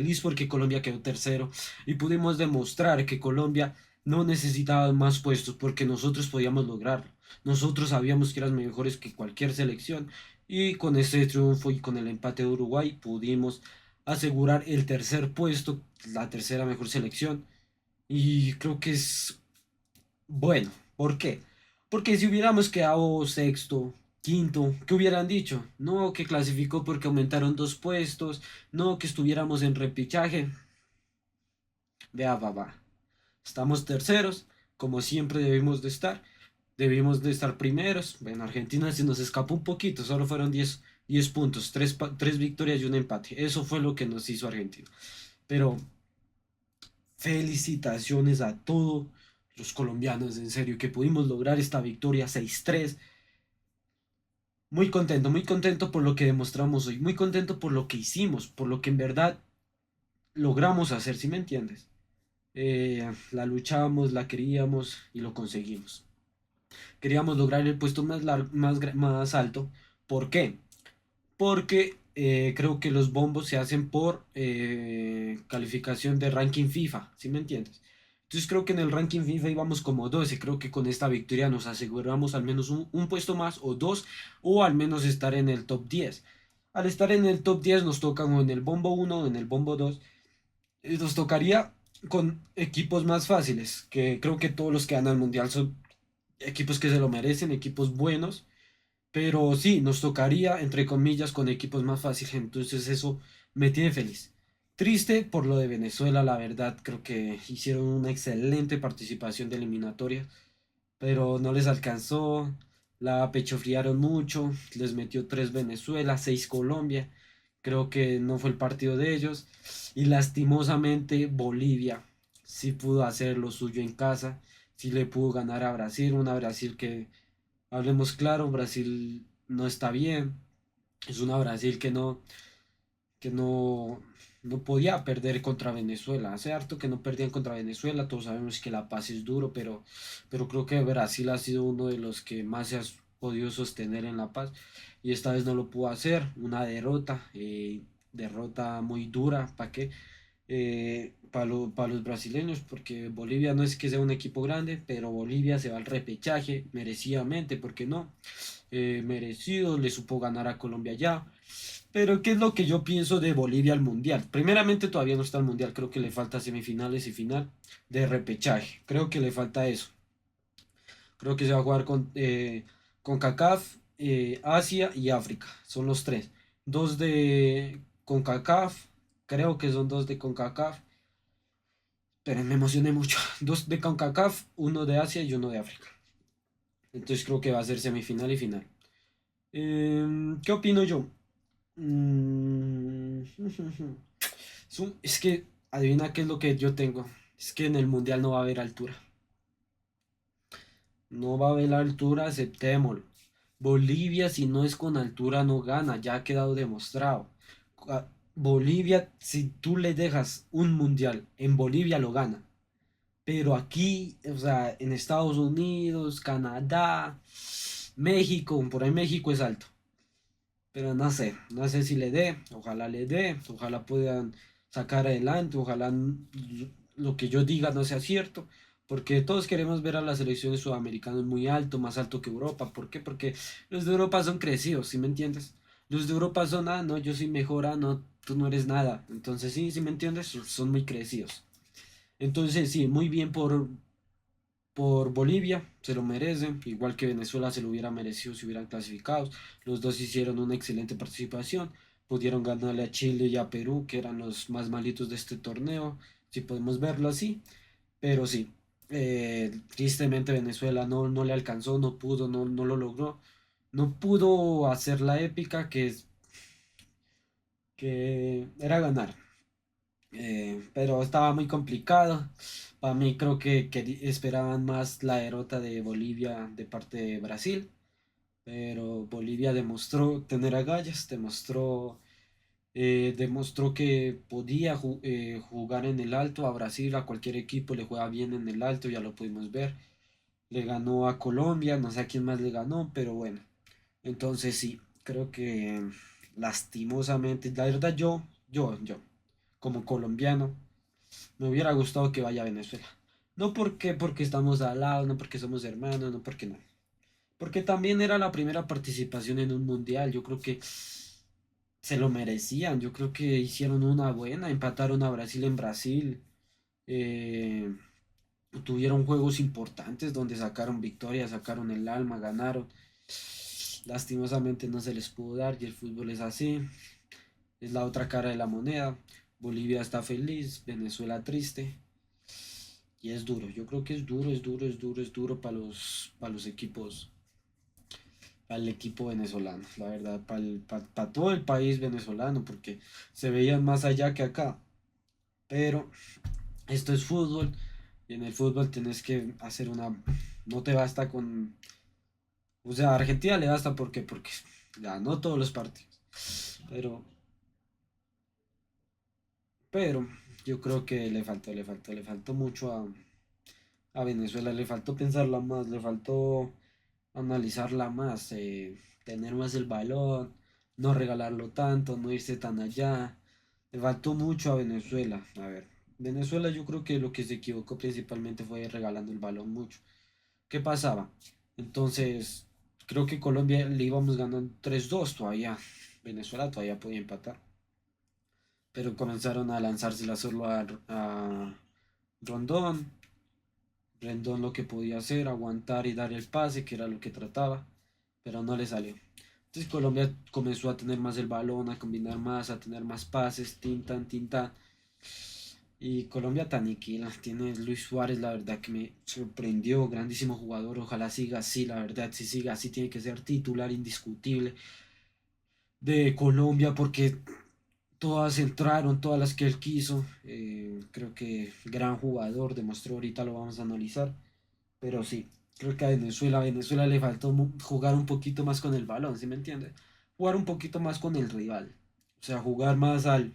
feliz porque Colombia quedó tercero y pudimos demostrar que Colombia no necesitaba más puestos porque nosotros podíamos lograrlo. Nosotros sabíamos que eran mejores que cualquier selección y con ese triunfo y con el empate de Uruguay pudimos asegurar el tercer puesto, la tercera mejor selección. Y creo que es bueno. ¿Por qué? Porque si hubiéramos quedado sexto, quinto, ¿qué hubieran dicho? No, que clasificó porque aumentaron 2 puestos, no, que estuviéramos en repechaje. Vea, va. Estamos terceros, como siempre debimos de estar. Debimos de estar primeros. Bueno, Argentina se nos escapó un poquito, solo fueron 10 puntos, 3 victorias y un empate. Eso fue lo que nos hizo Argentina. Pero felicitaciones a todos los colombianos, en serio, que pudimos lograr esta victoria 6-3. Muy contento por lo que demostramos hoy, muy contento por lo que hicimos, por lo que en verdad logramos hacer, ¿sí me entiendes? La luchamos, la queríamos y lo conseguimos. Queríamos lograr el puesto más alto. ¿Por qué? Porque creo que los bombos se hacen por calificación de ranking FIFA, ¿sí me entiendes? Entonces creo que en el ranking FIFA íbamos como 12, creo que con esta victoria nos aseguramos al menos un puesto más o dos, o al menos estar en el top 10. Al estar en el top 10 nos tocan o en el bombo uno o en el bombo 2, nos tocaría con equipos más fáciles, que creo que todos los que dan al mundial son equipos que se lo merecen, equipos buenos, pero sí, nos tocaría, entre comillas, con equipos más fáciles. Entonces eso me tiene feliz. Triste por lo de Venezuela, la verdad. Creo que hicieron una excelente participación de eliminatoria, pero no les alcanzó. La pechofriaron mucho. Les metió 3 Venezuela, 6 Colombia. Creo que no fue el partido de ellos. Y lastimosamente Bolivia sí pudo hacer lo suyo en casa. Sí le pudo ganar a Brasil. Una Brasil que, hablemos claro, Brasil no está bien. Es una Brasil que no podía perder contra Venezuela. Hace harto que no perdían contra Venezuela. Todos sabemos que La Paz es duro, pero creo que Brasil ha sido uno de los que más se ha podido sostener en La Paz. Y esta vez no lo pudo hacer. Una derrota, derrota muy dura. ¿Para qué? Para los brasileños, porque Bolivia no es que sea un equipo grande, pero Bolivia se va al repechaje merecidamente, porque no, merecido, le supo ganar a Colombia ya. Pero ¿qué es lo que yo pienso de Bolivia al mundial? Primeramente todavía no está al mundial, creo que le falta semifinales y final de repechaje, creo que le falta eso. Creo que se va a jugar con CACAF, Asia y África, son los tres. Dos de CONCACAF, creo que son dos de CONCACAF, pero me emocioné mucho. Dos de CONCACAF, uno de Asia y uno de África. Entonces creo que va a ser semifinal y final. ¿Qué opino yo? Mm, es que, adivina qué es lo que yo tengo. Es que en el mundial no va a haber altura. No va a haber altura, aceptémoslo. Bolivia, si no es con altura, no gana. Ya ha quedado demostrado. Bolivia, si tú le dejas un mundial, en Bolivia lo gana. Pero aquí, o sea, en Estados Unidos, Canadá, México, por ahí México es alto. Pero no sé si le dé, ojalá puedan sacar adelante, ojalá lo que yo diga no sea cierto, porque todos queremos ver a las selecciones sudamericanas muy alto, más alto que Europa. ¿Por qué? Porque los de Europa son crecidos, ¿sí me entiendes? Los de Europa son, ah, no, yo soy mejor, ah, no, tú no eres nada. Entonces, sí, ¿sí me entiendes? Son muy crecidos. Entonces, sí, muy bien por Bolivia, se lo merecen, igual que Venezuela se lo hubiera merecido si hubieran clasificado. Los dos hicieron una excelente participación, pudieron ganarle a Chile y a Perú, que eran los más malitos de este torneo, si podemos verlo así, pero sí, tristemente Venezuela no le alcanzó, no pudo, no lo logró, no pudo hacer la épica que era ganar. Pero estaba muy complicado. Para mí creo que esperaban más la derrota de Bolivia de parte de Brasil, pero Bolivia demostró tener agallas, demostró que podía jugar en el alto. A Brasil, a cualquier equipo le juega bien en el alto, ya lo pudimos ver. Le ganó a Colombia, no sé a quién más le ganó, pero bueno. Entonces sí, creo que lastimosamente, la verdad yo como colombiano, me hubiera gustado que vaya a Venezuela. No porque estamos al lado, no porque somos hermanos, no porque nada. Porque también era la primera participación en un mundial. Yo creo que se lo merecían. Yo creo que hicieron una buena. Empataron a Brasil en Brasil. eh, Tuvieron juegos importantes donde sacaron victorias, sacaron el alma, ganaron. Lastimosamente no se les pudo dar y el fútbol es así. Es la otra cara de la moneda. Bolivia está feliz, Venezuela triste. Y es duro, yo creo que es duro, es duro, es duro, es duro para los equipos, para el equipo venezolano, la verdad, para todo el país venezolano, porque se veían más allá que acá. Pero esto es fútbol, y en el fútbol tienes que hacer una, no te basta con, o sea, a Argentina le basta porque ganó todos los partidos. Pero, pero yo creo que le faltó mucho a Venezuela, le faltó pensarla más, le faltó analizarla más, tener más el balón, no regalarlo tanto, no irse tan allá. Le faltó mucho a Venezuela. A ver, Venezuela yo creo que lo que se equivocó principalmente fue regalando el balón mucho. ¿Qué pasaba? Entonces, creo que Colombia le íbamos ganando 3-2 todavía. Venezuela todavía podía empatar. Pero comenzaron a lanzársela solo a Rondón. Rendón lo que podía hacer, aguantar y dar el pase, que era lo que trataba, pero no le salió. Entonces Colombia comenzó a tener más el balón, a combinar más, a tener más pases, tintan, tintan. Y Colombia tan tranquila, tiene Luis Suárez, la verdad que me sorprendió, grandísimo jugador, ojalá siga así, la verdad, si siga así tiene que ser titular indiscutible de Colombia porque todas entraron, todas las que él quiso, creo que gran jugador, demostró, ahorita lo vamos a analizar. Pero sí, creo que a Venezuela le faltó jugar un poquito más con el balón, ¿sí me entiendes? Jugar un poquito más con el rival. O sea, jugar más al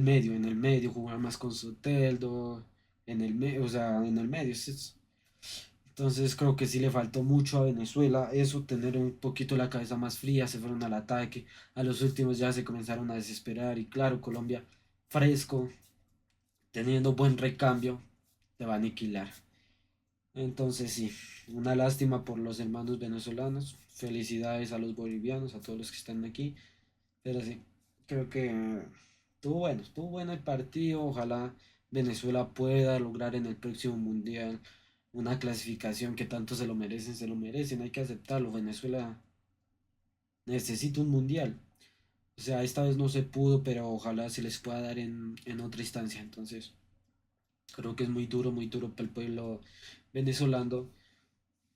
medio, en el medio, jugar más con Soteldo, en el medio, o sea, en el medio. Entonces creo que sí le faltó mucho a Venezuela eso, tener un poquito la cabeza más fría, se fueron al ataque, a los últimos ya se comenzaron a desesperar y claro, Colombia fresco, teniendo buen recambio, te va a aniquilar. Entonces sí, una lástima por los hermanos venezolanos. Felicidades a los bolivianos, a todos los que están aquí. Pero sí, creo que estuvo bueno el partido. Ojalá Venezuela pueda lograr en el próximo mundial una clasificación que tanto se lo merecen, se lo merecen, hay que aceptarlo. Venezuela necesita un mundial. O sea, esta vez no se pudo, pero ojalá se les pueda dar en otra instancia. Entonces, creo que es muy duro para el pueblo venezolano.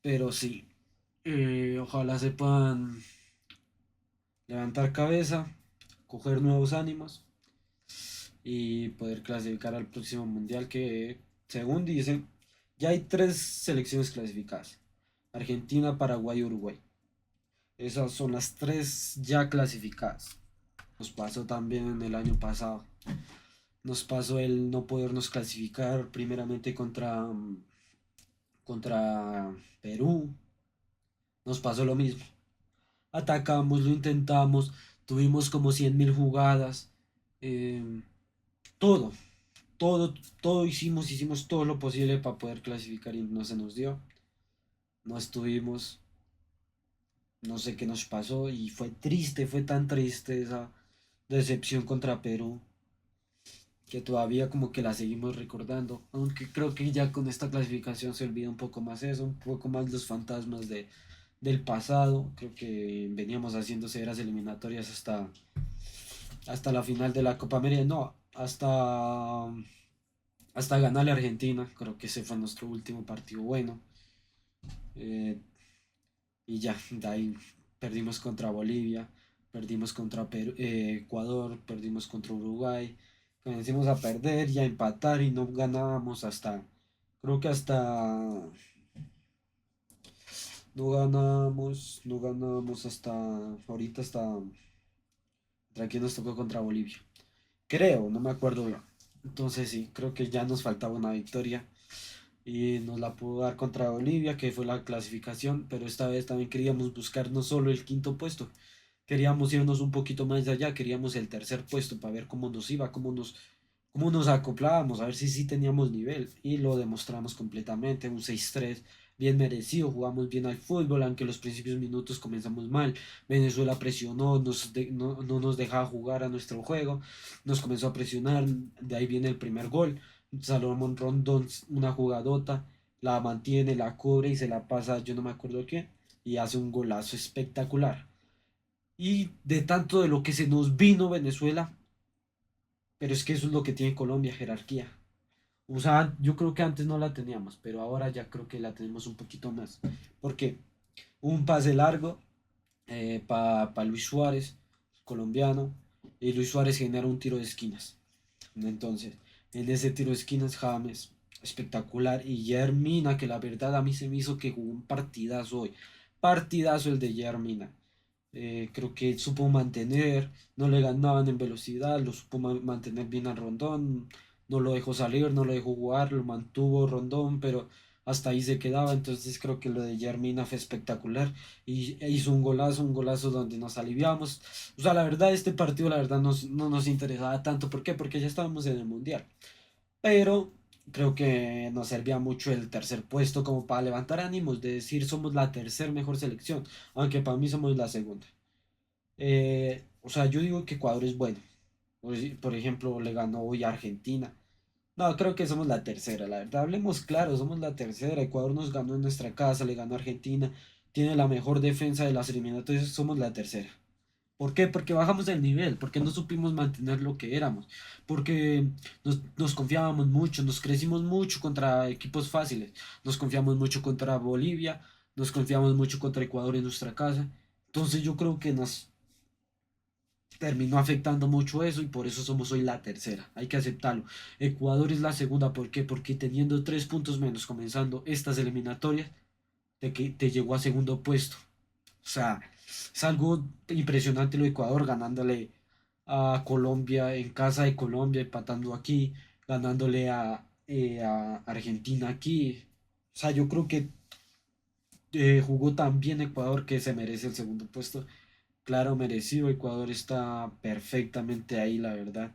Pero sí, ojalá sepan levantar cabeza, coger nuevos ánimos y poder clasificar al próximo mundial que, según dicen, ya hay tres selecciones clasificadas. Argentina, Paraguay y Uruguay. Esas son las tres ya clasificadas. Nos pasó también en el año pasado. Nos pasó el no podernos clasificar primeramente contra Perú. Nos pasó lo mismo. Atacamos, lo intentamos, tuvimos como 100.000 jugadas, eh, todo, todo, todo hicimos todo lo posible para poder clasificar y no se nos dio, no estuvimos, no sé qué nos pasó y fue triste, fue tan triste esa decepción contra Perú que todavía como que la seguimos recordando, aunque creo que ya con esta clasificación se olvida un poco más eso, un poco más los fantasmas del pasado, creo que veníamos haciendo severas eliminatorias hasta la final de la Copa América, no, hasta ganarle a Argentina, creo que ese fue nuestro último partido bueno, eh, y ya, de ahí perdimos contra Bolivia, perdimos contra Ecuador, perdimos contra Uruguay, comencemos a perder y a empatar y no ganábamos creo que no ganábamos hasta, ahorita ¿contra quién nos tocó contra Bolivia? Creo, no me acuerdo bien. Entonces sí, creo que ya nos faltaba una victoria y nos la pudo dar contra Bolivia, que fue la clasificación, pero esta vez también queríamos buscar no solo el quinto puesto, Queríamos irnos un poquito más allá, queríamos el tercer puesto para ver cómo nos iba, cómo nos acoplábamos, a ver si sí teníamos nivel. Y lo demostramos completamente, un 6-3 bien merecido, jugamos bien al fútbol, aunque los principios minutos comenzamos mal. Venezuela presionó, no nos dejaba jugar a nuestro juego, nos comenzó a presionar, de ahí viene el primer gol. Salomón Rondón, una jugadota, la mantiene, la cubre y se la pasa, yo no me acuerdo qué, y hace un golazo espectacular. Y de tanto de lo que se nos vino Venezuela, pero es que eso es lo que tiene Colombia, jerarquía. O sea, yo creo que antes no la teníamos, pero ahora ya creo que la tenemos un poquito más. Porque un pase largo para Luis Suárez, colombiano, y Luis Suárez genera un tiro de esquinas. Entonces, en ese tiro de esquinas, James, espectacular. Y Yermina, que la verdad a mí se me hizo que jugó un partidazo hoy. Partidazo el de Yermina. Creo que supo mantener, no le ganaban en velocidad, lo supo mantener bien a Rondón, no lo dejó salir, no lo dejó jugar, lo mantuvo Rondón, pero hasta ahí se quedaba. Entonces creo que lo de Yermina fue espectacular y hizo un golazo donde nos aliviamos. O sea, la verdad, este partido, la verdad, no nos interesaba tanto. ¿Por qué? Porque ya estábamos en el Mundial. Pero creo que nos servía mucho el tercer puesto como para levantar ánimos, de decir somos la tercer mejor selección, aunque para mí somos la segunda. O sea, yo digo que Ecuador es bueno. Por ejemplo, le ganó hoy a Argentina. No, creo que somos la tercera, la verdad. Hablemos claro, somos la tercera. Ecuador nos ganó en nuestra casa, le ganó a Argentina. Tiene la mejor defensa de las eliminatorias, somos la tercera. ¿Por qué? Porque bajamos el nivel, porque no supimos mantener lo que éramos, porque nos confiábamos mucho, nos crecimos mucho contra equipos fáciles, nos confiamos mucho contra Bolivia, nos confiamos mucho contra Ecuador en nuestra casa. Entonces yo creo que nos terminó afectando mucho eso y por eso somos hoy la tercera. Hay que aceptarlo. Ecuador es la segunda. ¿Por qué? Porque teniendo 3 puntos menos comenzando estas eliminatorias, te llegó a segundo puesto. O sea, es algo impresionante lo de Ecuador ganándole a Colombia en casa de Colombia, empatando aquí, ganándole a Argentina aquí. O sea, yo creo que jugó tan bien Ecuador que se merece el segundo puesto. Claro, merecido. Ecuador está perfectamente ahí, la verdad.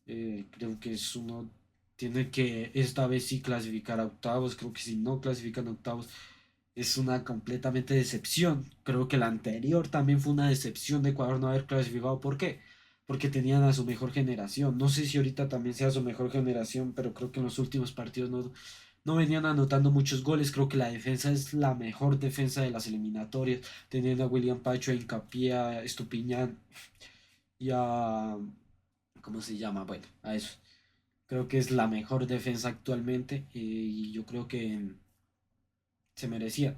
Creo que es uno. Tiene que esta vez sí clasificar a octavos. Creo que si no clasifican a octavos es una completamente decepción. Creo que la anterior también fue una decepción de Ecuador no haber clasificado. ¿Por qué? Porque tenían a su mejor generación. No sé si ahorita también sea su mejor generación, pero creo que en los últimos partidos no venían anotando muchos goles. Creo que la defensa es la mejor defensa de las eliminatorias, teniendo a William Pacho, a Hincapié, a Estupiñán y a... ¿Cómo se llama? Bueno, a eso. Creo que es la mejor defensa actualmente y yo creo que se merecía.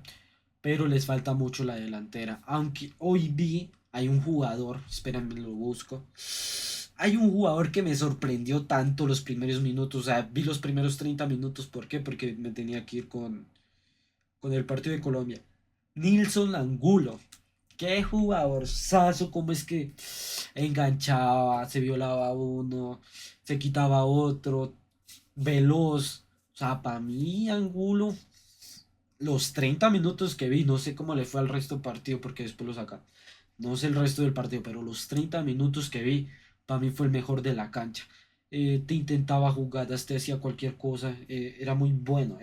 Pero les falta mucho la delantera. Aunque hoy vi, hay un jugador, espérenme, lo busco. Hay un jugador que me sorprendió tanto los primeros minutos. O sea, vi los primeros 30 minutos. ¿Por qué? Porque me tenía que ir con el partido de Colombia. Nilson Angulo. Qué jugador sazo, cómo es que enganchaba, se violaba a uno, se quitaba a otro, veloz. O sea, para mí, Angulo, los 30 minutos que vi, no sé cómo le fue al resto del partido porque después lo sacan. No sé el resto del partido, pero los 30 minutos que vi, para mí fue el mejor de la cancha. Te intentaba jugadas, te hacía cualquier cosa, era muy bueno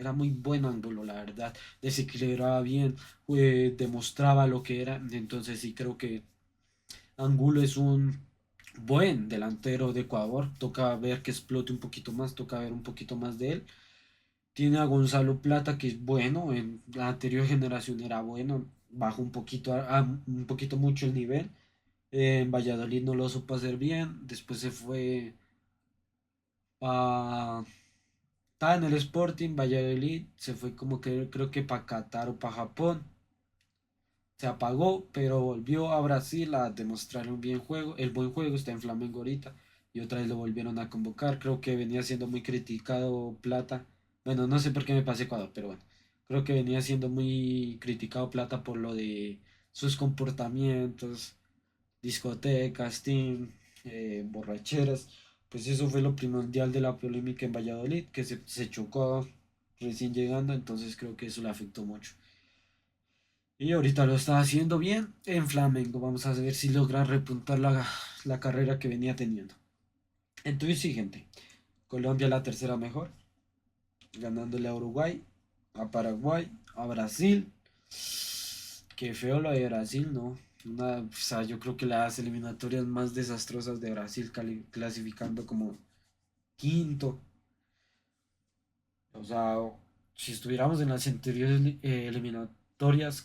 Angulo, la verdad. Desequilibraba bien, demostraba lo que era. Entonces sí creo que Angulo es un buen delantero de Ecuador. Toca ver que explote un poquito más, toca ver un poquito más de él. Tiene a Gonzalo Plata, que es bueno, en la anterior generación era bueno, bajó un poquito, un poquito mucho el nivel. En Valladolid no lo supo hacer bien, después se fue a... Estaba en el Sporting, Valladolid, se fue como que creo que para Qatar o para Japón, se apagó, pero volvió a Brasil a demostrar un bien juego, el buen juego, está en Flamengo ahorita, y otra vez lo volvieron a convocar, creo que venía siendo muy criticado Plata, bueno, no sé por qué me pasé Ecuador, pero bueno, creo que venía siendo muy criticado Plata por lo de sus comportamientos, discotecas, team, borracheras, pues eso fue lo primordial de la polémica en Valladolid, que se chocó recién llegando, entonces creo que eso le afectó mucho. Y ahorita lo está haciendo bien en Flamengo. Vamos a ver si logra repuntar la carrera que venía teniendo. Entonces, sí, gente. Colombia la tercera mejor, ganándole a Uruguay, a Paraguay, a Brasil. Qué feo lo de Brasil, ¿no? O sea, yo creo que las eliminatorias más desastrosas de Brasil clasificando como quinto. O sea, si estuviéramos en las anteriores eliminatorias,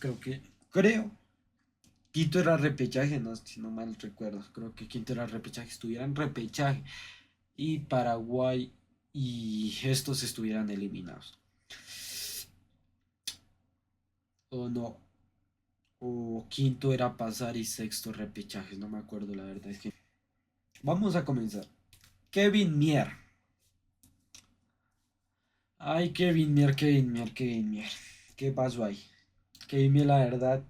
creo, quinto era repechaje, no, si no mal recuerdo, creo que quinto era repechaje, estuvieran repechaje y Paraguay y estos estuvieran eliminados. O no, o quinto era pasar y sexto repechaje, no me acuerdo la verdad, es que... Vamos a comenzar. Kevin Mier. Ay, Kevin Mier, Kevin Mier, Kevin Mier. ¿Qué pasó ahí? Kevin Mier, la verdad,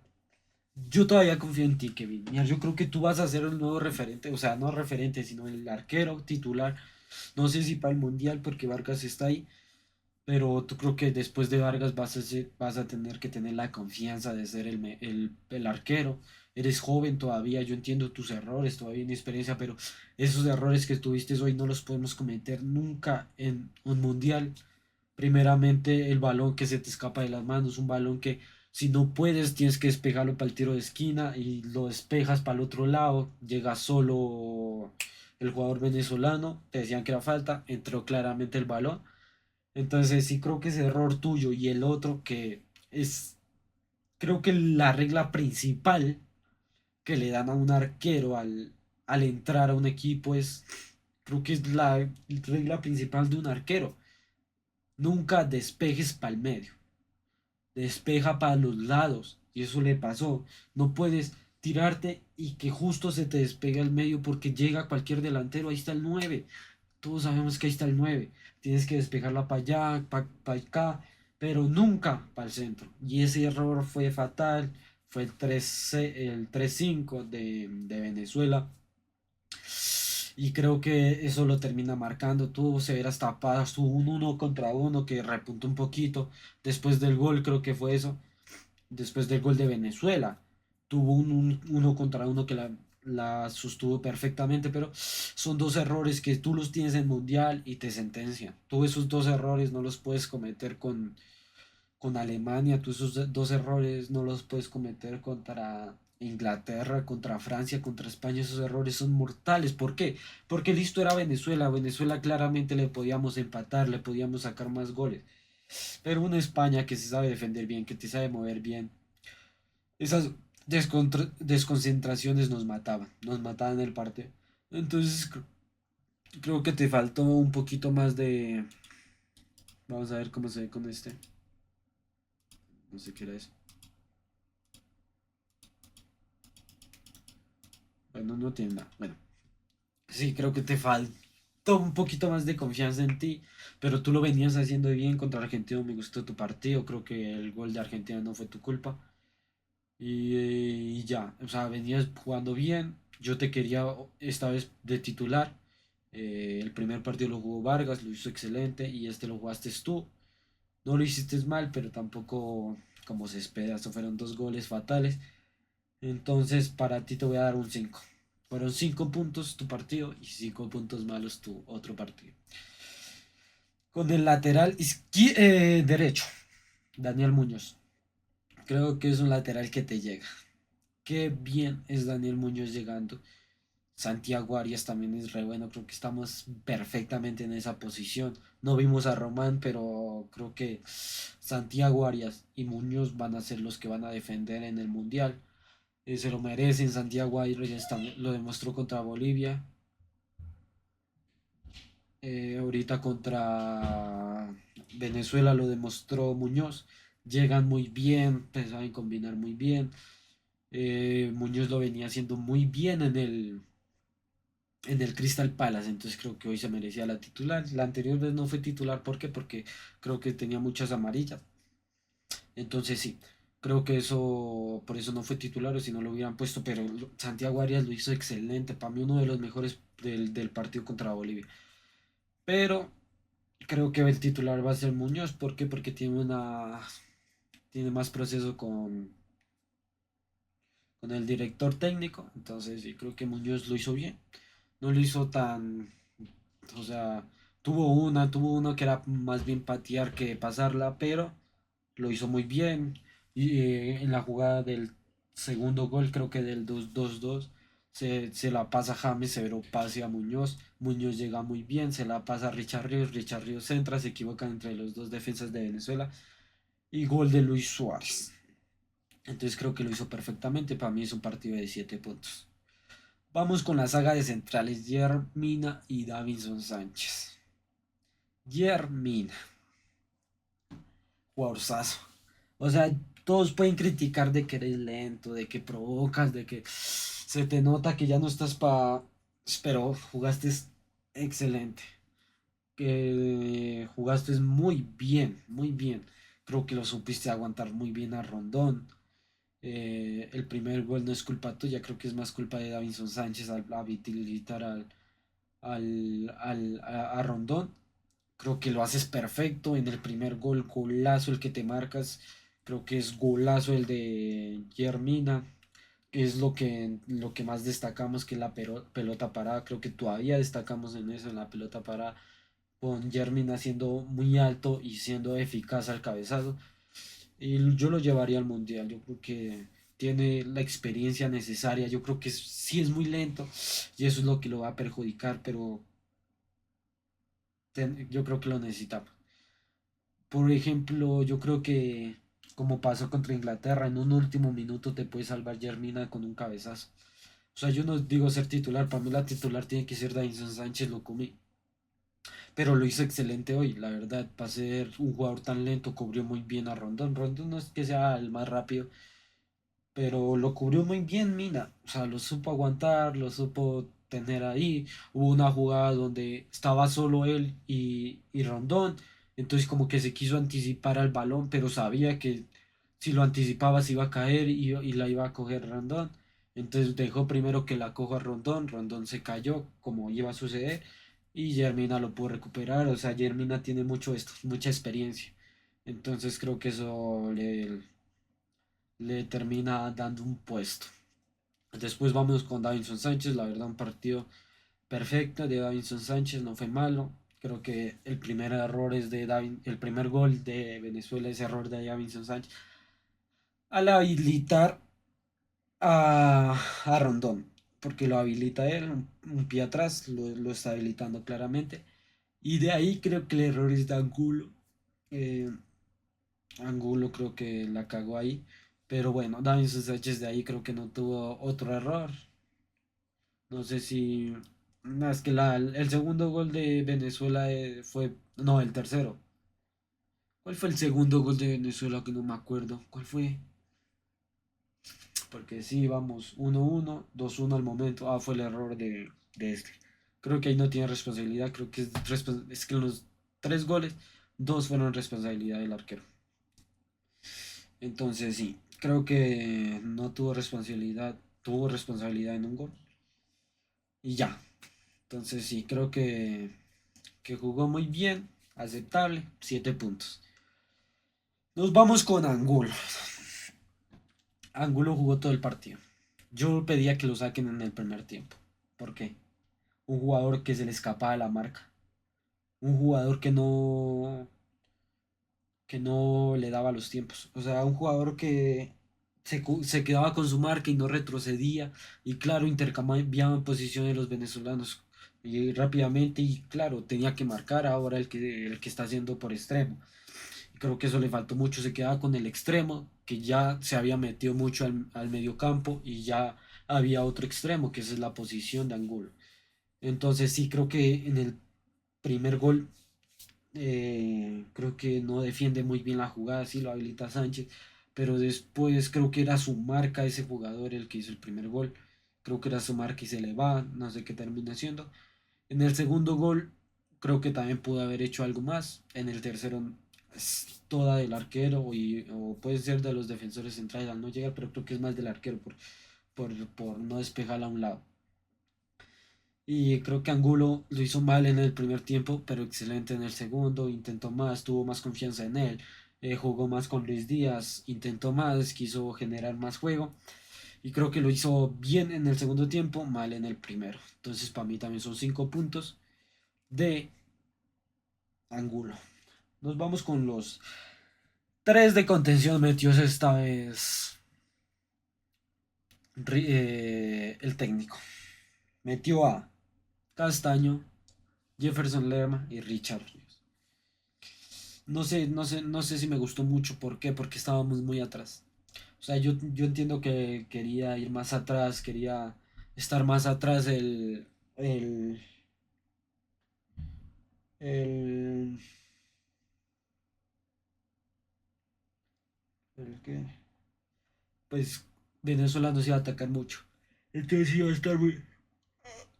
yo todavía confío en ti, Kevin. Mira, yo creo que tú vas a ser el nuevo referente, o sea, no referente, sino el arquero titular. No sé si para el Mundial, porque Vargas está ahí, pero tú creo que después de Vargas vas a tener que tener la confianza de ser el arquero. Eres joven todavía, yo entiendo tus errores, todavía experiencia, pero esos errores que tuviste hoy no los podemos cometer nunca en un Mundial. Primeramente, el balón que se te escapa de las manos, un balón que si no puedes tienes que despejarlo para el tiro de esquina y lo despejas para el otro lado, llega solo el jugador venezolano, te decían que era falta, entró claramente el balón. Entonces sí creo que ese error tuyo y el otro que es, creo que la regla principal que le dan a un arquero al entrar a un equipo es, creo que es la regla principal de un arquero. Nunca despejes para el medio, despeja para los lados. Y eso le pasó. No puedes tirarte y que justo se te despegue el medio porque llega cualquier delantero. Ahí está el 9. Todos sabemos que ahí está el 9. Tienes que despejarla para allá, para acá, pero nunca para el centro. Y ese error fue fatal. Fue el 3-5 de Venezuela. Y creo que eso lo termina marcando. Tuvo severas tapadas, tuvo un uno contra uno que repuntó un poquito. Después del gol, creo que fue eso. Después del gol de Venezuela. Tuvo un uno contra uno que la sostuvo perfectamente, pero son dos errores que tú los tienes en Mundial y te sentencian. Tú esos dos errores no los puedes cometer con Alemania, tú esos dos errores no los puedes cometer contra Inglaterra, contra Francia, contra España, esos errores son mortales. ¿Por qué? Porque listo era Venezuela, Venezuela claramente le podíamos empatar, le podíamos sacar más goles. Pero una España que se sabe defender bien, que te sabe mover bien, esas desconcentraciones nos mataban el partido. Entonces creo que te faltó un poquito más de... Vamos a ver cómo se ve con este. No sé qué era eso. Bueno, no tiene nada. Bueno, sí, creo que te faltó un poquito más de confianza en ti, pero tú lo venías haciendo bien contra Argentina. Me gustó tu partido. Creo que el gol de Argentina no fue tu culpa. Y ya, o sea, venías jugando bien. Yo te quería esta vez de titular. El primer partido lo jugó Vargas, lo hizo excelente. Y este lo jugaste tú. No lo hiciste mal, pero tampoco como se espera. Estos fueron dos goles fatales. Entonces, para ti te voy a dar un 5. Fueron 5 puntos tu partido y 5 puntos malos tu otro partido. Con el lateral derecho, Daniel Muñoz. Creo que es un lateral que te llega. Qué bien es Daniel Muñoz llegando. Santiago Arias también es re bueno. Creo que estamos perfectamente en esa posición. No vimos a Román, pero creo que Santiago Arias y Muñoz van a ser los que van a defender en el Mundial. Se lo merecen. Santiago Arias también lo demostró contra Bolivia. Ahorita contra Venezuela lo demostró Muñoz. Llegan muy bien, pues saben combinar muy bien. Muñoz lo venía haciendo muy bien en el Crystal Palace, entonces creo que hoy se merecía la titular. La anterior vez no fue titular, ¿por qué? Porque creo que tenía muchas amarillas. Entonces sí, creo que eso, por eso no fue titular o si no lo hubieran puesto, pero Santiago Arias lo hizo excelente, para mí uno de los mejores del partido contra Bolivia. Pero creo que el titular va a ser Muñoz, ¿por qué? Porque tiene más proceso con el director técnico. Entonces sí, creo que Muñoz lo hizo bien. No lo hizo tan, o sea, tuvo uno que era más bien patear que pasarla, pero lo hizo muy bien. Y en la jugada del segundo gol, creo que del 2-2-2, se la pasa James, severo pase a Muñoz. Muñoz llega muy bien, se la pasa a Richard Ríos centra, se equivocan entre los dos defensas de Venezuela. Y gol de Luis Suárez. Entonces creo que lo hizo perfectamente. Para mí es un partido de 7 puntos. Vamos con la saga de centrales Yermina y Davinson Sánchez. Yermina, jugadorzazo. O sea, todos pueden criticar de que eres lento, de que provocas, de que se te nota que ya no estás para... Pero jugaste excelente. Que jugaste muy bien, muy bien. Creo que lo supiste aguantar muy bien a Rondón. El primer gol no es culpa tuya, creo que es más culpa de Davinson Sánchez al habilitar a Rondón. Creo que lo haces perfecto. En el primer gol, golazo el que te marcas. Creo que es golazo el de Germina, que es lo que más destacamos, que es la pelota parada. Creo que todavía destacamos en eso, en la pelota parada, con Germina siendo muy alto y siendo eficaz al cabezazo. Y yo lo llevaría al mundial. Yo creo que tiene la experiencia necesaria. Yo creo que sí es muy lento y eso es lo que lo va a perjudicar, pero yo creo que lo necesitamos. Por ejemplo, yo creo que como pasó contra Inglaterra, en un último minuto te puede salvar Germina con un cabezazo. O sea, yo no digo ser titular, para mí la titular tiene que ser Davinson Sánchez, lo comí. Pero lo hizo excelente hoy, la verdad, para ser un jugador tan lento, cubrió muy bien a Rondón. Rondón no es que sea el más rápido, pero lo cubrió muy bien Mina, o sea, lo supo aguantar, lo supo tener ahí. Hubo una jugada donde estaba solo él y Rondón, entonces como que se quiso anticipar al balón, pero sabía que si lo anticipaba se iba a caer y la iba a coger Rondón. Entonces dejó primero que la coja Rondón, Rondón se cayó como iba a suceder y Germina lo pudo recuperar, o sea, Germina tiene mucho esto, mucha experiencia. Entonces creo que eso le termina dando un puesto. Después vamos con Davinson Sánchez, la verdad un partido perfecto de Davinson Sánchez, no fue malo. Creo que el primer error es el primer gol de Venezuela es error de Davinson Sánchez al habilitar a Rondón, porque lo habilita él, un pie atrás, lo está habilitando claramente. Y de ahí creo que el error es de Angulo. Eh, Angulo creo que la cagó ahí. Pero bueno, Davinson Sánchez de ahí creo que no tuvo otro error. No sé si... No, es que el segundo gol de Venezuela fue... No, el tercero. ¿Cuál fue el segundo gol de Venezuela que no me acuerdo? ¿Cuál fue? Porque sí, vamos, 1-1, 2-1 al momento. Ah, fue el error de este. Creo que ahí no tiene responsabilidad. Creo que es que los tres goles, dos fueron responsabilidad del arquero. Entonces sí, creo que no tuvo responsabilidad. Tuvo responsabilidad en un gol. Y ya. Entonces sí, creo que jugó muy bien, aceptable, 7 puntos. Nos vamos con Angulo. Angulo jugó todo el partido. Yo pedía que lo saquen en el primer tiempo. ¿Por qué? Un jugador que se le escapa a la marca. Un jugador que no le daba los tiempos. O sea, un jugador que se quedaba con su marca y no retrocedía. Y claro, intercambiaban posiciones los venezolanos y rápidamente. Y claro, tenía que marcar ahora el que está haciendo por extremo. Creo que eso le faltó mucho, se quedaba con el extremo, que ya se había metido mucho al medio campo y ya había otro extremo, que esa es la posición de Angulo. Entonces sí, creo que en el primer gol, creo que no defiende muy bien la jugada, sí lo habilita Sánchez, pero después creo que era su marca ese jugador el que hizo el primer gol. Creo que era su marca y se le va, no sé qué termina haciendo. En el segundo gol, creo que también pudo haber hecho algo más. En el tercero es toda del arquero o puede ser de los defensores centrales al no llegar, pero creo que es más del arquero por no despejarla a un lado. Y creo que Angulo lo hizo mal en el primer tiempo, pero excelente en el segundo. Intentó más, tuvo más confianza en él. Jugó más con Luis Díaz, intentó más, quiso generar más juego. Y creo que lo hizo bien en el segundo tiempo, mal en el primero. Entonces para mí también son 5 puntos de Angulo. Nos vamos con los 3 de contención metidos esta vez el técnico. Metió a Castaño, Jefferson Lerma y Richard Ríos. No sé si me gustó mucho. ¿Por qué? Porque estábamos muy atrás. O sea, yo entiendo que quería ir más atrás, quería estar más atrás el, el, el que, pues Venezuela nos iba a atacar mucho. Entonces iba a estar muy,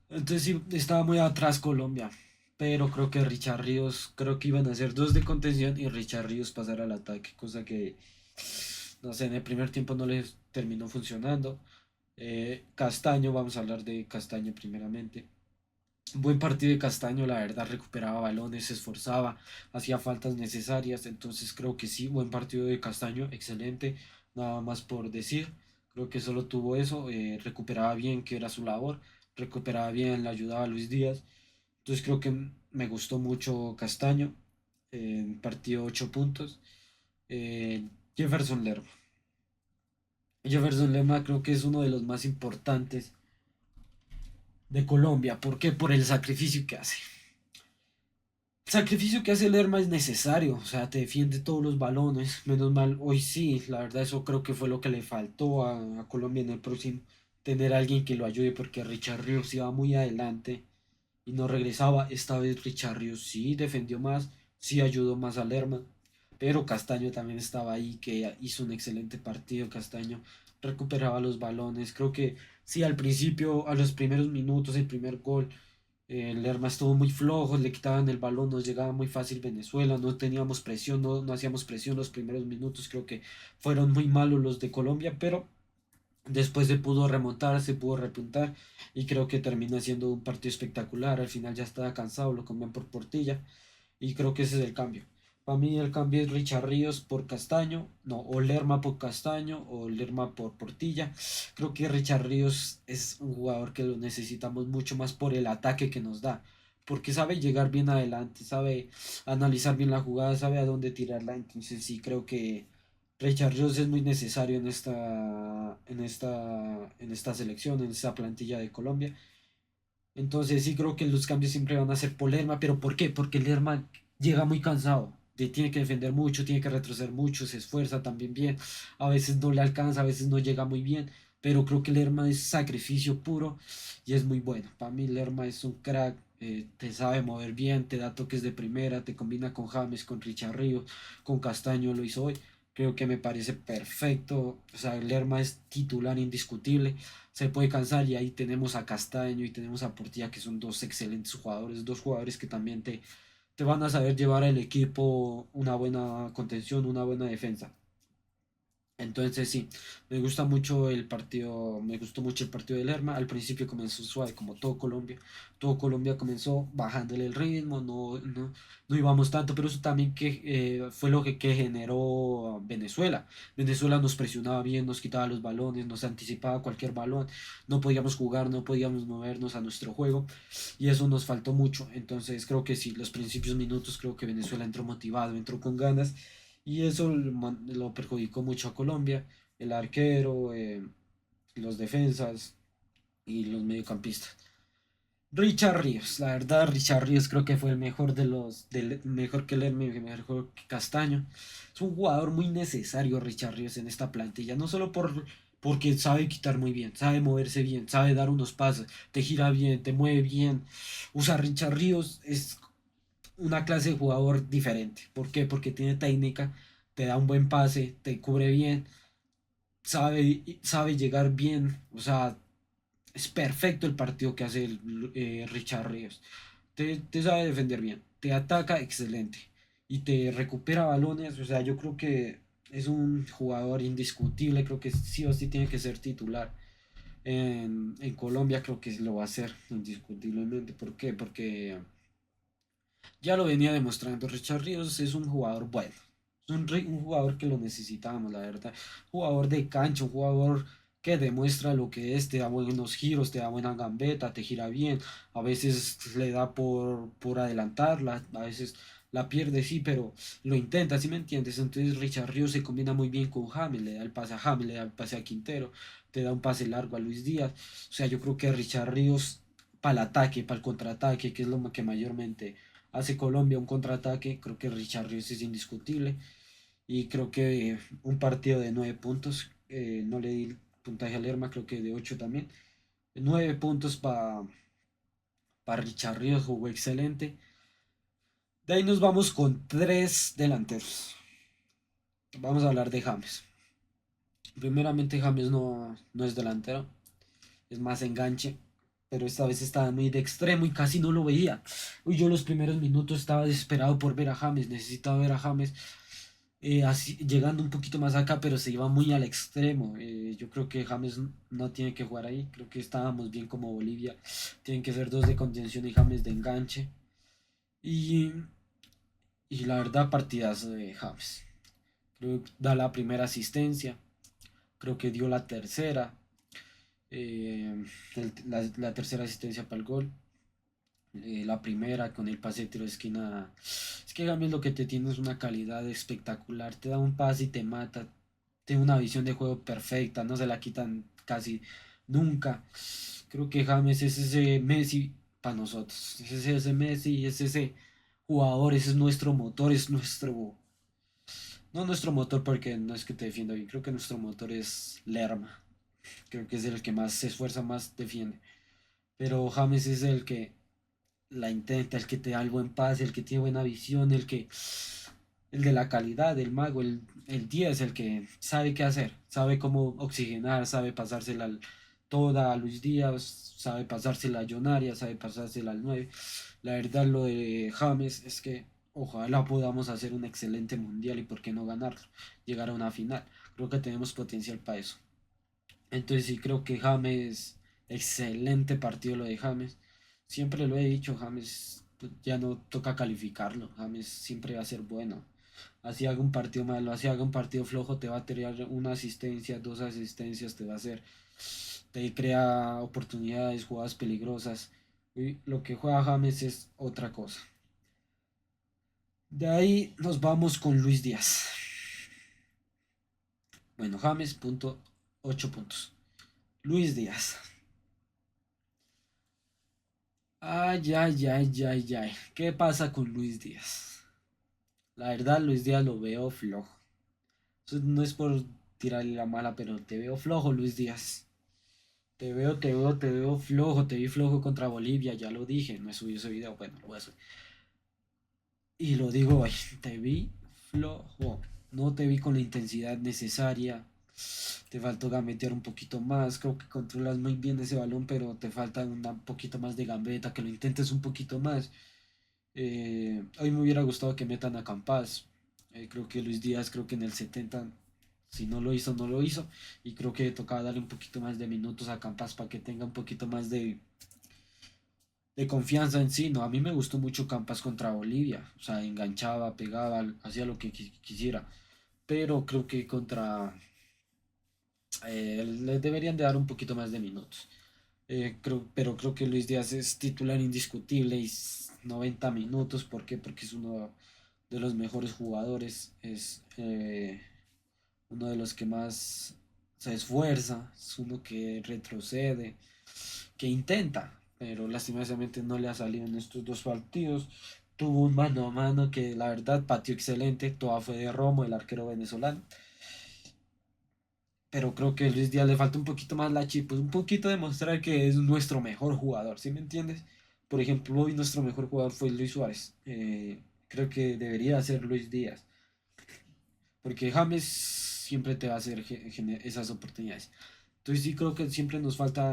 entonces sí, estaba muy atrás Colombia. Pero creo que Richard Ríos, creo que iban a ser 2 de contención y Richard Ríos pasar al ataque, cosa que, no sé, en el primer tiempo no les terminó funcionando. Castaño, vamos a hablar de Castaño primeramente. Buen partido de Castaño, la verdad, recuperaba balones, se esforzaba, hacía faltas necesarias, entonces creo que sí, buen partido de Castaño, excelente, nada más por decir, creo que solo tuvo eso, recuperaba bien, que era su labor, recuperaba bien, le ayudaba a Luis Díaz, entonces creo que me gustó mucho Castaño, partido 8 puntos. eh, Jefferson Lerma. Jefferson Lerma creo que es uno de los más importantes de Colombia, ¿por qué? Por el sacrificio que hace. El sacrificio que hace Lerma es necesario, o sea, te defiende todos los balones. Menos mal, hoy sí, la verdad, eso creo que fue lo que le faltó a Colombia en el próximo. Tener a alguien que lo ayude, porque Richard Ríos iba muy adelante y no regresaba. Esta vez Richard Ríos sí defendió más, sí ayudó más a Lerma. Pero Castaño también estaba ahí, que hizo un excelente partido. Castaño recuperaba los balones. Creo que sí, al principio, a los primeros minutos, el primer gol. Lerma estuvo muy flojo, le quitaban el balón, nos llegaba muy fácil Venezuela, no teníamos presión, no hacíamos presión los primeros minutos, creo que fueron muy malos los de Colombia, pero después se pudo remontar, se pudo repuntar y creo que termina siendo un partido espectacular. Al final ya estaba cansado, lo comían por Portilla y creo que ese es el cambio. Para mí el cambio es Richard Ríos por Castaño, no, o Lerma por Castaño o Lerma por Portilla. Creo que Richard Ríos es un jugador que lo necesitamos mucho más por el ataque que nos da, porque sabe llegar bien adelante, sabe analizar bien la jugada, sabe a dónde tirarla. Entonces sí creo que Richard Ríos es muy necesario en esta selección, en esta plantilla de Colombia. Entonces sí creo que los cambios siempre van a ser por Lerma, pero ¿por qué? Porque Lerma llega muy cansado, tiene que defender mucho, tiene que retroceder mucho, se esfuerza también bien, a veces no le alcanza, a veces no llega muy bien, pero creo que Lerma es sacrificio puro y es muy bueno. Para mí Lerma es un crack, te sabe mover bien, te da toques de primera, te combina con James, con Richard Ríos, con Castaño lo hizo hoy. Creo que me parece perfecto, o sea, Lerma es titular indiscutible, se puede cansar y ahí tenemos a Castaño y tenemos a Portilla que son dos excelentes jugadores, dos jugadores que también te van a saber llevar al equipo una buena contención, una buena defensa. Entonces sí, me gustó mucho el partido de Lerma. Al principio comenzó suave, como todo Colombia. Todo Colombia comenzó bajándole el ritmo, no íbamos tanto, pero eso también fue lo que generó Venezuela. Venezuela nos presionaba bien, nos quitaba los balones, nos anticipaba cualquier balón, no podíamos jugar, no podíamos movernos a nuestro juego y eso nos faltó mucho. Entonces creo que sí, los principios minutos creo que Venezuela entró motivado, entró con ganas y eso lo perjudicó mucho a Colombia, el arquero, los defensas y los mediocampistas. Richard Ríos, la verdad, Richard Ríos creo que fue el mejor mejor que Lerma, mejor que Castaño. Es un jugador muy necesario, Richard Ríos, en esta plantilla, no solo porque sabe quitar muy bien, sabe moverse bien, sabe dar unos pases, te gira bien, te mueve bien. Usa Richard Ríos, es una clase de jugador diferente. ¿Por qué? Porque tiene técnica, te da un buen pase, te cubre bien, sabe llegar bien, o sea, es perfecto el partido que hace Richard Ríos. Te sabe defender bien, te ataca excelente y te recupera balones, o sea, yo creo que es un jugador indiscutible, creo que sí o sí tiene que ser titular. En Colombia creo que lo va a hacer indiscutiblemente. ¿Por qué? Porque ya lo venía demostrando. Richard Ríos es un jugador bueno. Es un jugador que lo necesitábamos, la verdad. Jugador de cancha, un jugador que demuestra lo que es, te da buenos giros, te da buena gambeta, te gira bien, a veces le da por adelantarla, a veces la pierde, sí, pero lo intenta, ¿sí me entiendes? Entonces Richard Ríos se combina muy bien con James, le da el pase a James, le da el pase a Quintero, te da un pase largo a Luis Díaz, o sea, yo creo que Richard Ríos para el ataque, para el contraataque, que es lo que mayormente hace Colombia, un contraataque, creo que Richard Ríos es indiscutible. Y creo que un partido de 9 puntos, no le di puntaje a Lerma, creo que de 8 también. 9 puntos para Richard Ríos, jugó excelente. De ahí nos vamos con tres delanteros. Vamos a hablar de James. Primeramente James no es delantero, es más enganche, pero esta vez estaba muy de extremo y casi no lo veía. Uy, yo los primeros minutos estaba desesperado por ver a James, necesitaba ver a James así, llegando un poquito más acá, pero se iba muy al extremo. Yo creo que James no tiene que jugar ahí, creo que estábamos bien como Bolivia. Tienen que ser dos de contención y James de enganche. Y, y la verdad, partidazo de James. Creo que da la primera asistencia, creo que dio la tercera, la tercera asistencia para el gol. La primera con el pase de tiro de esquina. Es que James lo que te tiene es una calidad espectacular. Te da un pase y te mata. Tiene una visión de juego perfecta. No se la quitan casi nunca. Creo que James es ese Messi para nosotros. Es ese Messi, es ese jugador. Ese es nuestro motor. Es nuestro. No nuestro motor porque no es que te defienda bien. Creo que nuestro motor es Lerma. Creo que es el que más se esfuerza, más defiende. Pero James es el que la intenta, el que te da el buen pase, el que tiene buena visión, el de la calidad, el mago, el 10, el que sabe qué hacer, sabe cómo oxigenar, sabe pasársela toda a Luis Díaz, sabe pasársela a Jonaria, sabe pasársela al 9. La verdad lo de James es que ojalá podamos hacer un excelente mundial y por qué no ganarlo, llegar a una final. Creo que tenemos potencial para eso. Entonces sí creo que James, excelente partido lo de James. Siempre lo he dicho, James ya no toca calificarlo. James siempre va a ser bueno. Así haga un partido malo, así haga un partido flojo, te va a tirar una asistencia, dos asistencias, te va a hacer, te crea oportunidades, jugadas peligrosas. Y lo que juega James es otra cosa. De ahí nos vamos con Luis Díaz. Bueno, James, punto, 8 puntos. Luis Díaz. Ay, ay, ay, ay, ay. ¿Qué pasa con Luis Díaz? La verdad, Luis Díaz lo veo flojo. Eso no es por tirarle la mala, pero te veo flojo, Luis Díaz. Te veo flojo. Te vi flojo contra Bolivia, ya lo dije. No he subido ese video, bueno, lo voy a subir. Y lo digo hoy, te vi flojo. No te vi con la intensidad necesaria. Te faltó gambetear un poquito más. Creo que controlas muy bien ese balón, pero te falta un poquito más de gambeta, que lo intentes un poquito más. Hoy me hubiera gustado que metan a Campas. Creo que Luis Díaz, creo que en el 70, si no lo hizo, no lo hizo. Y creo que tocaba darle un poquito más de minutos a Campas para que tenga un poquito más de confianza en sí. No, a mí me gustó mucho Campas contra Bolivia. O sea, enganchaba, pegaba, hacía lo que quisiera. Pero creo que contra... les deberían de dar un poquito más de minutos. Pero creo que Luis Díaz es titular indiscutible y 90 minutos. ¿Por qué? Porque es uno de los mejores jugadores, es uno de los que más se esfuerza, es uno que retrocede, que intenta, pero lastimosamente no le ha salido en estos dos partidos. Tuvo un mano a mano que la verdad pateó excelente, toda fue de Romo, el arquero venezolano. Pero creo que a Luis Díaz le falta un poquito más la chip, pues un poquito demostrar que es nuestro mejor jugador, ¿sí me entiendes? Por ejemplo, hoy nuestro mejor jugador fue Luis Suárez. Creo que debería ser Luis Díaz, porque James siempre te va a hacer esas oportunidades. Entonces sí creo que siempre nos faltaste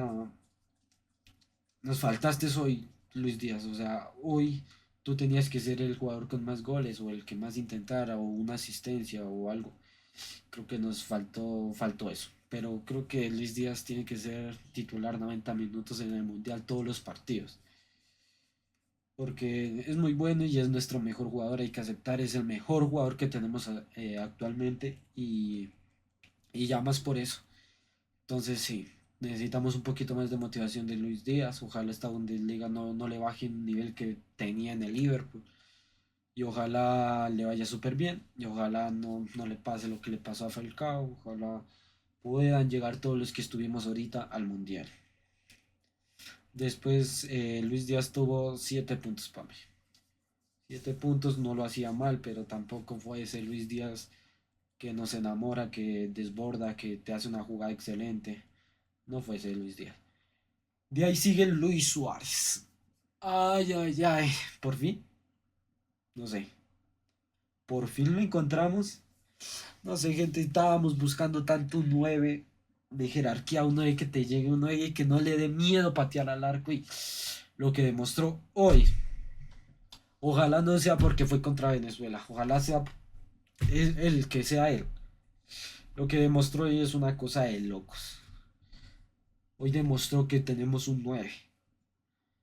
hoy, Luis Díaz. O sea, hoy tú tenías que ser el jugador con más goles o el que más intentara o una asistencia o algo. Creo que nos faltó eso. Pero creo que Luis Díaz tiene que ser titular 90 minutos en el Mundial todos los partidos. Porque es muy bueno y es nuestro mejor jugador, hay que aceptar, es el mejor jugador que tenemos actualmente y ya más por eso. Entonces sí, necesitamos un poquito más de motivación de Luis Díaz. Ojalá esta Bundesliga no le baje el nivel que tenía en el Liverpool. Y ojalá le vaya súper bien. Y ojalá no le pase lo que le pasó a Falcao. Ojalá puedan llegar todos los que estuvimos ahorita al Mundial. Después Luis Díaz tuvo 7 puntos para mí. 7 puntos no lo hacía mal, pero tampoco fue ese Luis Díaz que nos enamora, que desborda, que te hace una jugada excelente. No fue ese Luis Díaz. De ahí sigue Luis Suárez. Ay, ay, ay. Por fin, no sé. Por fin lo encontramos. No sé, gente, estábamos buscando tanto un 9 de jerarquía, un 9 que te llegue, un 9 que no le dé miedo patear al arco y lo que demostró hoy. Ojalá no sea porque fue contra Venezuela, ojalá sea el que sea él. Lo que demostró hoy es una cosa de locos. Hoy demostró que tenemos un 9,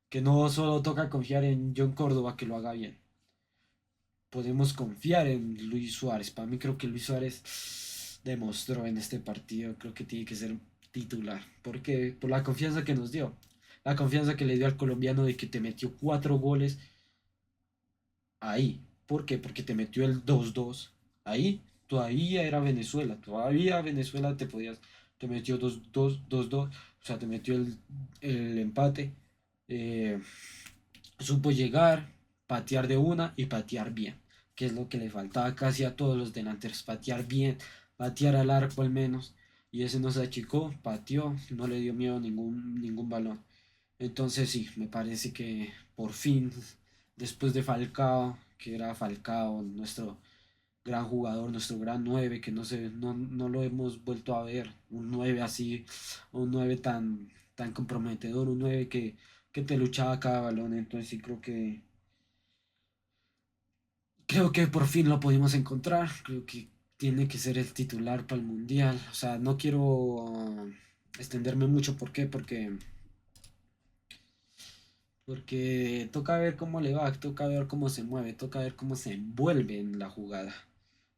que no solo toca confiar en John Córdoba que lo haga bien. Podemos confiar en Luis Suárez. Para mí creo que Luis Suárez demostró en este partido, creo que tiene que ser titular. Porque por la confianza que nos dio. La confianza que le dio al colombiano de que te metió 4 goles ahí. ¿Por qué? Porque te metió el 2-2. Ahí todavía era Venezuela. Todavía Venezuela te metió 2-2. O sea, te metió el empate. Eh, Supo llegar, patear de una y patear bien, que es lo que le faltaba casi a todos los delanteros, patear bien, patear al arco al menos, y ese no se achicó, pateó, no le dio miedo ningún balón. Entonces sí, me parece que por fin, después de Falcao, que era Falcao, nuestro gran jugador, nuestro gran 9 que no lo hemos vuelto a ver, un 9 así, un 9 tan comprometedor, un 9 que te luchaba cada balón, entonces sí creo que por fin lo pudimos encontrar, creo que tiene que ser el titular para el Mundial, o sea, no quiero extenderme mucho, ¿por qué? Porque toca ver cómo le va, toca ver cómo se mueve, toca ver cómo se envuelve en la jugada.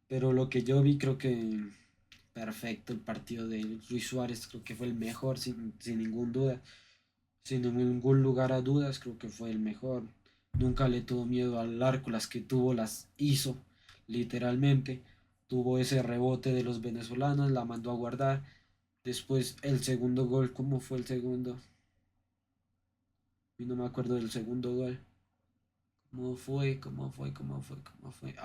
Pero lo que yo vi creo que perfecto el partido de Luis Suárez, creo que fue el mejor sin ningún duda, sin ningún lugar a dudas, creo que fue el mejor. Nunca le tuvo miedo al arco, las que tuvo las hizo, literalmente. Tuvo ese rebote de los venezolanos, la mandó a guardar. Después el segundo gol, ¿cómo fue el segundo? Y no me acuerdo del segundo gol. ¿Cómo fue? ¿Cómo fue? ¿Cómo fue? ¿Cómo fue?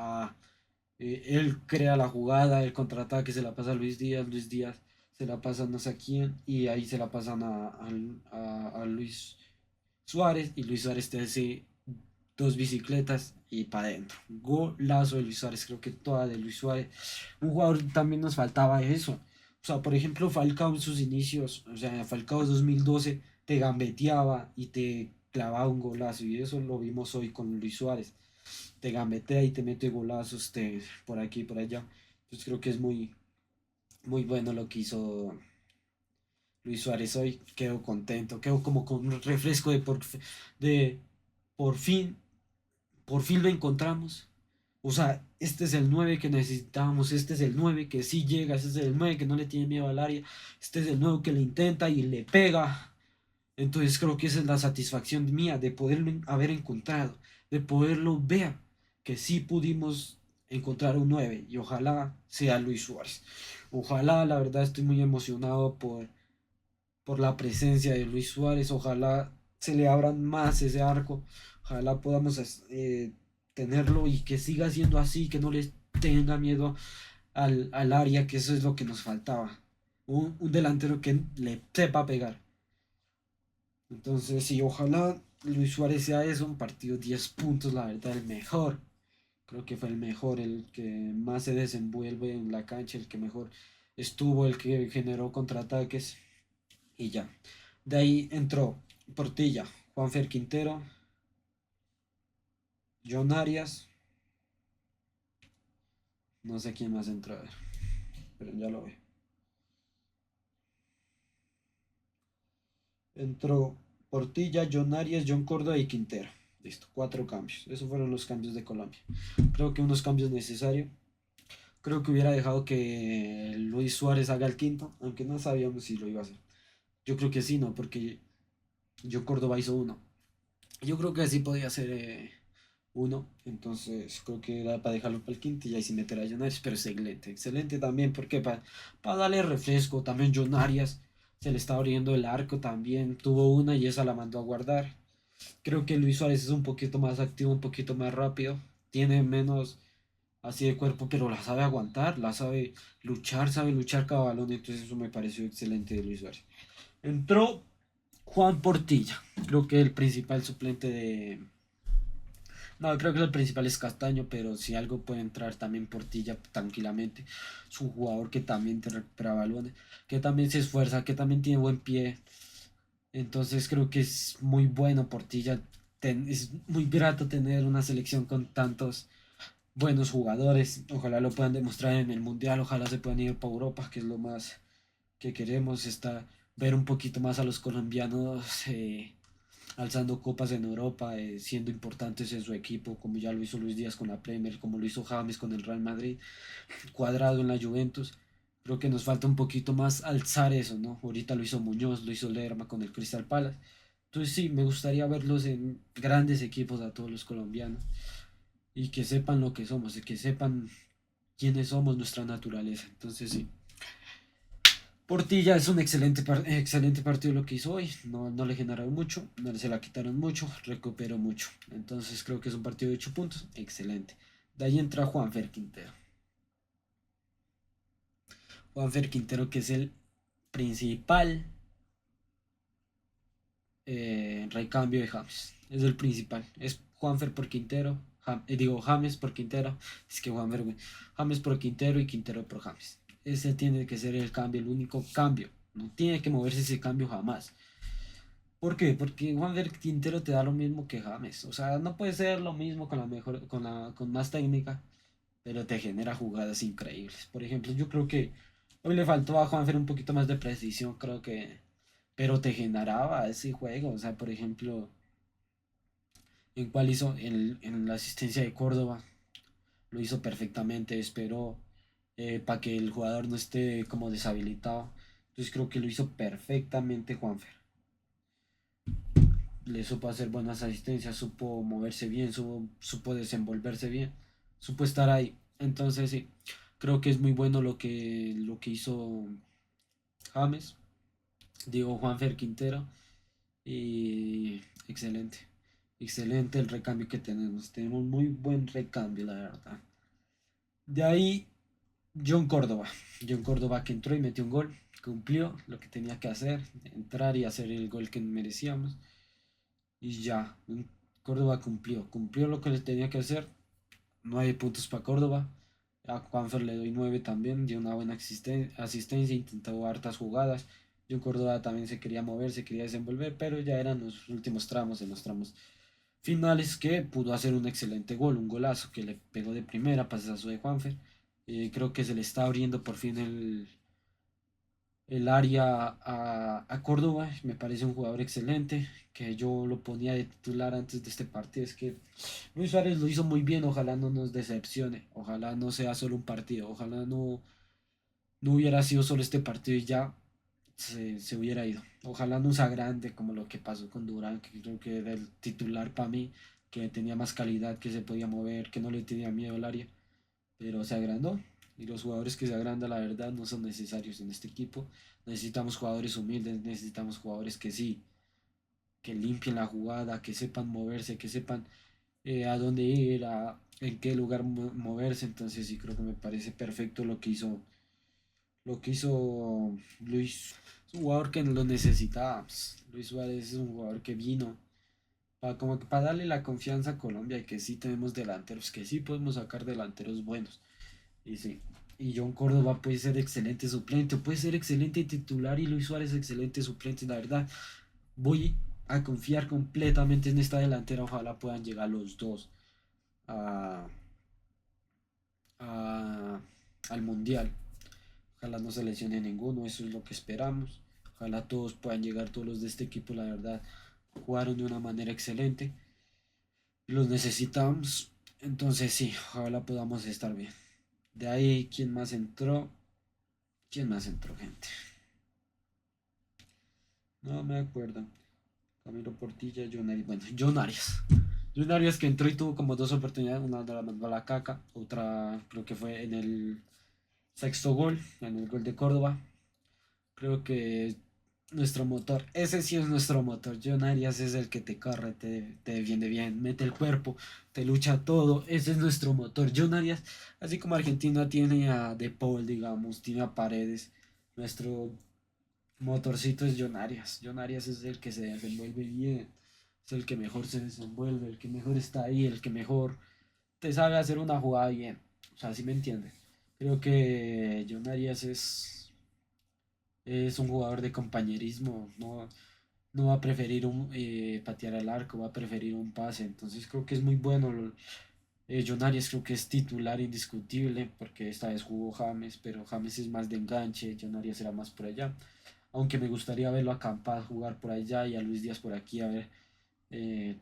Él crea la jugada, el contraataque se la pasa a Luis Díaz se la pasa a no sé a quién, y ahí se la pasan a Luis Suárez, y Luis Suárez te hace 2 bicicletas y para adentro. Golazo de Luis Suárez, creo que toda de Luis Suárez. Un jugador también nos faltaba eso. O sea, por ejemplo, Falcao en sus inicios, o sea, Falcao 2012 te gambeteaba y te clavaba un golazo, y eso lo vimos hoy con Luis Suárez, te gambetea y te mete golazos por aquí y por allá. Entonces creo que es muy bueno lo que hizo Luis Suárez hoy. Quedo contento, quedo como con un refresco de por fin, por fin lo encontramos. O sea, este es el 9 que necesitábamos, este es el 9 que sí llega, este es el 9 que no le tiene miedo al área, este es el 9 que le intenta y le pega. Entonces creo que esa es la satisfacción mía de poderlo haber encontrado, de poderlo ver, que sí pudimos encontrar un 9 y ojalá sea Luis Suárez. Ojalá, la verdad estoy muy emocionado por la presencia de Luis Suárez, ojalá se le abran más ese arco, ojalá podamos tenerlo y que siga siendo así, que no les tenga miedo al área, que eso es lo que nos faltaba. Un delantero que le sepa pegar. Entonces, sí, ojalá Luis Suárez sea eso, un partido 10 puntos, la verdad, el mejor. Creo que fue el mejor, el que más se desenvuelve en la cancha, el que mejor estuvo, el que generó contraataques y ya. De ahí entró Portilla, Juanfer Quintero, John Arias, no sé quién más entró, a ver, pero ya lo veo. Entró Portilla, John Arias, John Córdoba y Quintero. Listo, 4 cambios. Esos fueron los cambios de Colombia. Creo que unos cambios necesarios. Creo que hubiera dejado que Luis Suárez haga el quinto, aunque no sabíamos si lo iba a hacer. Yo creo que sí, no, porque yo Córdoba hizo uno. Yo creo que sí podía ser uno, entonces creo que era para dejarlo para el quinto y ahí sí meter a John Arias, pero excelente, excelente también, porque para darle refresco, también John Arias se le está abriendo el arco también, tuvo una y esa la mandó a guardar. Creo que Luis Suárez es un poquito más activo, un poquito más rápido, tiene menos así de cuerpo, pero la sabe aguantar, la sabe luchar cada balón, entonces eso me pareció excelente de Luis Suárez. Entró Juan Portilla, creo que el principal suplente de... No, creo que el principal es Castaño, pero si algo puede entrar también Portilla tranquilamente. Es un jugador que también te recupera balones, que también se esfuerza, que también tiene buen pie. Entonces creo que es muy bueno Portilla. Es muy grato tener una selección con tantos buenos jugadores. Ojalá lo puedan demostrar en el Mundial, ojalá se puedan ir para Europa, que es lo más que queremos, está ver un poquito más a los colombianos alzando copas en Europa, siendo importantes en su equipo, como ya lo hizo Luis Díaz con la Premier, como lo hizo James con el Real Madrid, Cuadrado en la Juventus. Creo que nos falta un poquito más alzar eso, ¿no? Ahorita lo hizo Muñoz, lo hizo Lerma con el Crystal Palace. Entonces sí, me gustaría verlos en grandes equipos a todos los colombianos y que sepan lo que somos, y que sepan quiénes somos, nuestra naturaleza. Entonces sí, Portilla es un excelente partido lo que hizo hoy. No, no le generaron mucho, no se la quitaron mucho, recuperó mucho. Entonces creo que es un partido de 8 puntos. Excelente. De ahí entra Juanfer Quintero. Juanfer Quintero que es el principal recambio de James. Es el principal. Es Juanfer por Quintero. Digo James por Quintero. Es que Juanfer, güey. James por Quintero y Quintero por James. Ese tiene que ser el cambio, el único cambio. No tiene que moverse ese cambio jamás. ¿Por qué? Porque Juanfer Quintero te da lo mismo que James. O sea, no puede ser lo mismo con la mejor, con más técnica, pero te genera jugadas increíbles. Por ejemplo, yo creo que hoy le faltó a Juanfer un poquito más de precisión, creo que, pero te generaba ese juego. O sea, por ejemplo, en cuál hizo en la asistencia de Córdoba, lo hizo perfectamente, esperó para que el jugador no esté como deshabilitado. Entonces creo que lo hizo perfectamente Juanfer. Le supo hacer buenas asistencias, supo moverse bien, supo desenvolverse bien, supo estar ahí. Entonces sí, creo que es muy bueno lo que hizo James, digo Juanfer Quintero, y excelente, excelente el recambio que tenemos muy buen recambio la verdad. De ahí John Córdoba que entró y metió un gol, cumplió lo que tenía que hacer, entrar y hacer el gol que merecíamos. Y ya, Córdoba cumplió lo que le tenía que hacer. 9 puntos para Córdoba. A Juanfer le doy 9 también, dio una buena asistencia, intentó hartas jugadas. Yo Córdoba también se quería mover, se quería desenvolver, pero ya eran los últimos tramos, en los tramos finales que pudo hacer un excelente gol, un golazo que le pegó de primera, pasazo de Juanfer. Creo que se le está abriendo por fin el área a Córdoba. Me parece un jugador excelente, que yo lo ponía de titular antes de este partido. Es que Luis Suárez lo hizo muy bien, ojalá no nos decepcione, ojalá no sea solo un partido, ojalá no hubiera sido solo este partido y ya se hubiera ido. Ojalá no sea grande como lo que pasó con Durán, que creo que era el titular para mí, que tenía más calidad, que se podía mover, que no le tenía miedo al área, pero se agrandó. Y los jugadores que se agrandan, la verdad, no son necesarios en este equipo. Necesitamos jugadores humildes, necesitamos jugadores que sí, que limpien la jugada, que sepan moverse, que sepan a dónde ir, en qué lugar moverse. Entonces sí creo que me parece perfecto lo que hizo Luis. Es un jugador que lo necesitábamos. Luis Suárez es un jugador que vino como que para darle la confianza a Colombia y que sí tenemos delanteros, que sí podemos sacar delanteros buenos. Y sí, y John Córdoba puede ser excelente suplente, puede ser excelente titular y Luis Suárez excelente suplente. La verdad, voy a confiar completamente en esta delantera. Ojalá puedan llegar los dos a, a- al Mundial. Ojalá no se lesione ninguno, eso es lo que esperamos. Ojalá todos puedan llegar, todos los de este equipo, la verdad, jugaron de una manera excelente. Los necesitamos, entonces sí, ojalá podamos estar bien. De ahí, ¿quién más entró? ¿Quién más entró, gente? No me acuerdo. Camilo Portilla, John Arias. Bueno, John Arias. John Arias que entró y tuvo como dos oportunidades. Una la mandó a la caca. Otra creo que fue en el sexto gol, en el gol de Córdoba. Creo que nuestro motor, ese sí es nuestro motor. John Arias es el que te corre, te defiende bien, mete el cuerpo, te lucha todo. Ese es nuestro motor. John Arias, así como Argentina tiene a De Paul, digamos, tiene a Paredes. Nuestro motorcito es John Arias. John Arias es el que se desenvuelve bien, es el que mejor se desenvuelve, el que mejor está ahí, el que mejor te sabe hacer una jugada bien. O sea, si me entiende. Creo que John Arias es un jugador de compañerismo, no va a preferir patear al arco, va a preferir un pase. Entonces creo que es muy bueno. John Arias creo que es titular indiscutible porque esta vez jugó James, pero James es más de enganche, John Arias era más por allá. Aunque me gustaría verlo a Campas jugar por allá y a Luis Díaz por aquí, a ver,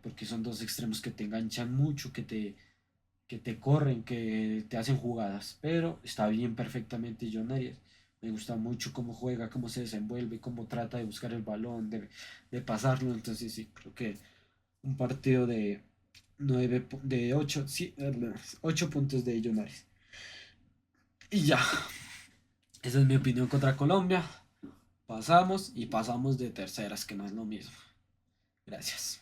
porque son dos extremos que te enganchan mucho, que te corren, que te hacen jugadas. Pero está bien perfectamente John Arias. Me gusta mucho cómo juega, cómo se desenvuelve, cómo trata de buscar el balón, de pasarlo. Entonces sí, creo que un partido de 8, sí, 8 puntos de John Arias. Y ya, esa es mi opinión contra Colombia. Pasamos y pasamos de terceras, que no es lo mismo. Gracias.